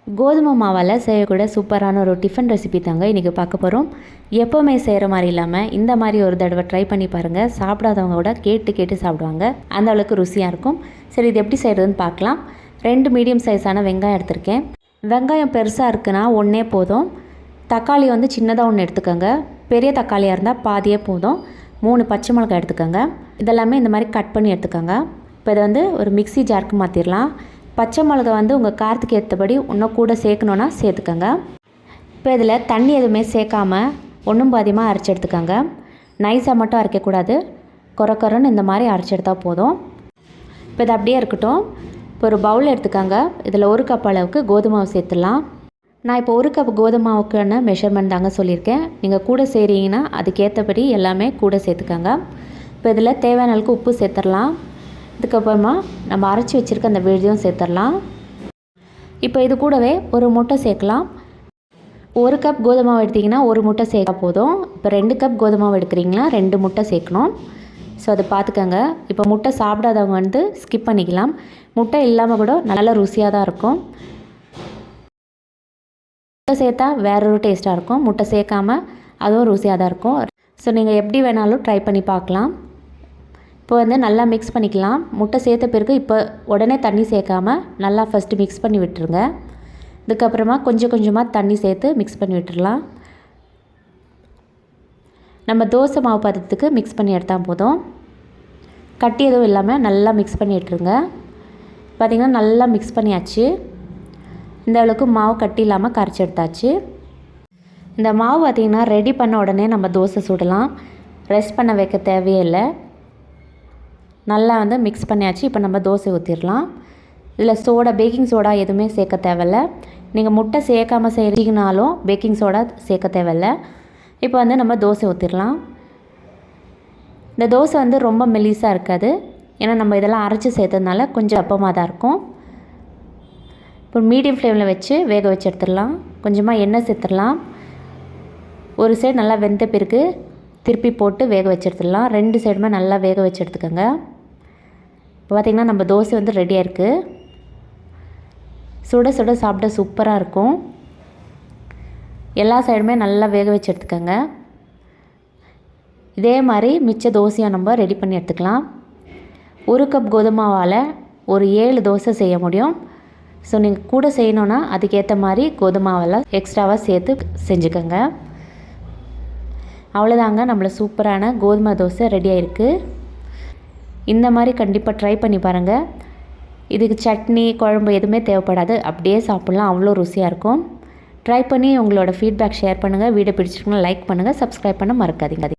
கோதுமை மாவால் செய்யக்கூடிய சூப்பரான ஒரு டிஃபன் ரெசிபி தாங்க இன்றைக்கி பார்க்க போகிறோம். எப்போவுமே செய்கிற மாதிரி இல்லாமல் இந்த மாதிரி ஒரு தடவை ட்ரை பண்ணி பாருங்கள். சாப்பிடாதவங்க கூட கேட்டு சாப்பிடுவாங்க. அந்த அளவுக்கு ருசியாக இருக்கும். சரி, இது எப்படி செய்கிறதுன்னு பார்க்கலாம். 2 மீடியம் சைஸான வெங்காயம் எடுத்திருக்கேன். வெங்காயம் பெருசாக இருக்குன்னா ஒன்றே போதும். தக்காளி சின்னதாக ஒன்று எடுத்துக்கோங்க. பெரிய தக்காளியாக இருந்தால் பாதியே போதும். 3 பச்சை மிளகாய் எடுத்துக்கோங்க. இதெல்லாமே இந்த மாதிரி கட் பண்ணி எடுத்துக்கோங்க. இப்போ இதை ஒரு மிக்ஸி ஜாருக்கு மாற்றிடலாம். பச்சை மிளகா உங்கள் காரத்துக்கு ஏற்றபடி இன்னும் கூட சேர்க்கணுன்னா சேர்த்துக்கோங்க. இப்போ இதில் தண்ணி எதுவுமே சேர்க்காமல் ஒன்றும் பாதியமாக அரைச்சி எடுத்துக்கோங்க. நைஸாக மட்டும் அரைக்கக்கூடாது. கொரன்னு இந்த மாதிரி அரைச்சி எடுத்தால் போதும். இப்போ இது அப்படியே இருக்கட்டும். இப்போ ஒரு பவுல் எடுத்துக்கோங்க. இதில் 1 கப் அளவுக்கு கோதுமை மாவு சேர்த்துடலாம். நான் இப்போ 1 கப் கோதுமை மாவுக்கான மெஷர்மெண்ட் தாங்க சொல்லியிருக்கேன். நீங்கள் கூட செய்கிறீங்கன்னா அதுக்கேற்றபடி எல்லாமே கூட சேர்த்துக்கோங்க. இப்போ இதில் தேவையான அளவுக்கு உப்பு சேர்த்துடலாம். இதுக்கப்புறமா நம்ம அரைச்சி வச்சுருக்க அந்த விழுதியும் சேர்த்துடலாம். இப்போ இது கூடவே ஒரு முட்டை சேர்க்கலாம். 1 கப் கோதுமை மாவு எடுத்திங்கன்னா 1 முட்டை சேர்க்க போதும். இப்போ 2 கப் கோதுமை மாவு எடுக்கிறீங்களா 2 முட்டை சேர்க்கணும். ஸோ அதை பார்த்துக்கோங்க. இப்போ முட்டை சாப்பிடாதவங்க ஸ்கிப் பண்ணிக்கலாம். முட்டை இல்லாமல் கூட நல்ல ருசியாக தான் இருக்கும். முட்டை சேர்த்தா வேற ஒரு டேஸ்ட்டாக இருக்கும். முட்டை சேர்க்காமல் அதுவும் ருசியாக தான் இருக்கும். ஸோ நீங்கள் எப்படி வேணாலும் ட்ரை பண்ணி பார்க்கலாம். இப்போ நல்லா மிக்ஸ் பண்ணிக்கலாம். முட்டை சேர்த்த பிறகு இப்போ உடனே தண்ணி சேர்க்காமல் நல்லா ஃபஸ்ட்டு மிக்ஸ் பண்ணி விட்டுருங்க. இதுக்கப்புறமா கொஞ்சமாக தண்ணி சேர்த்து மிக்ஸ் பண்ணி விட்டுடலாம். நம்ம தோசை மாவு பதத்துக்கு மிக்ஸ் பண்ணி எடுத்தால் போதும். கட்டி எதுவும் இல்லாமல் நல்லா மிக்ஸ் பண்ணி விட்டுருங்க. பார்த்திங்கன்னா நல்லா மிக்ஸ் பண்ணியாச்சு. இந்த அளவுக்கு மாவு கட்டி இல்லாமல் கரைச்சி எடுத்தாச்சு. இந்த மாவு பார்த்திங்கன்னா ரெடி பண்ண உடனே நம்ம தோசை சுடலாம். ரெஸ்ட் பண்ண வைக்க தேவையே இல்லை. நல்லா மிக்ஸ் பண்ணியாச்சு. இப்போ நம்ம தோசை ஊற்றிடலாம். இதில் பேக்கிங் சோடா எதுவுமே சேர்க்க தேவையில்ல. நீங்கள் முட்டை சேர்க்காமல் செய்கிறீங்கனாலும் பேக்கிங் சோடா சேர்க்க தேவையில்ல. இப்போ நம்ம தோசை ஊற்றிடலாம். இந்த தோசை ரொம்ப மெலிசாக இருக்காது. ஏன்னா நம்ம இதெல்லாம் அரைச்சி சேர்த்ததுனால கொஞ்சம் அப்பமாக தான் இருக்கும். இப்போ மீடியம் ஃப்ளேமில் வச்சு வேக வச்சு எடுத்துடலாம். கொஞ்சமாக எண்ணெய் சேர்த்துடலாம். ஒரு சைடு நல்லா வெந்த பிறகு திருப்பி போட்டு வேக வச்சு எடுத்துடலாம். 2 சைடுமே நல்லா வேக வச்சு எடுத்துக்கோங்க. இப்போ பார்த்திங்கன்னா நம்ம தோசை ரெடியாக இருக்குது. சுட சுட சாப்பிட சூப்பராக இருக்கும். எல்லா சைடுமே நல்லா வேக வச்சு எடுத்துக்கோங்க. இதே மாதிரி மிச்ச தோசையாக நம்ம ரெடி பண்ணி எடுத்துக்கலாம். 1 கப் கோதுமை மாவால் ஒரு 7 தோசை செய்ய முடியும். ஸோ நீங்கள் கூட செய்யணுன்னா அதுக்கேற்ற மாதிரி கோதுமை மாவெல்லாம் எக்ஸ்ட்ராவாக சேர்த்து செஞ்சுக்கோங்க. அவ்வளோதாங்க, நம்மள சூப்பரான கோதுமை தோசை ரெடியாக இருக்குது. இந்த மாதிரி கண்டிப்பாக ட்ரை பண்ணி பாருங்கள். இதுக்கு சட்னி குழம்பு எதுவுமே தேவைப்படாது. அப்படியே சாப்பிட்லாம். அவ்வளோ ருசியாக இருக்கும். ட்ரை பண்ணி உங்களோட ஃபீட்பேக் ஷேர் பண்ணுங்கள். வீடியோ பிடிச்சிருக்குன்னா லைக் பண்ணுங்கள். சப்ஸ்கிரைப் பண்ண மறக்காதீங்க.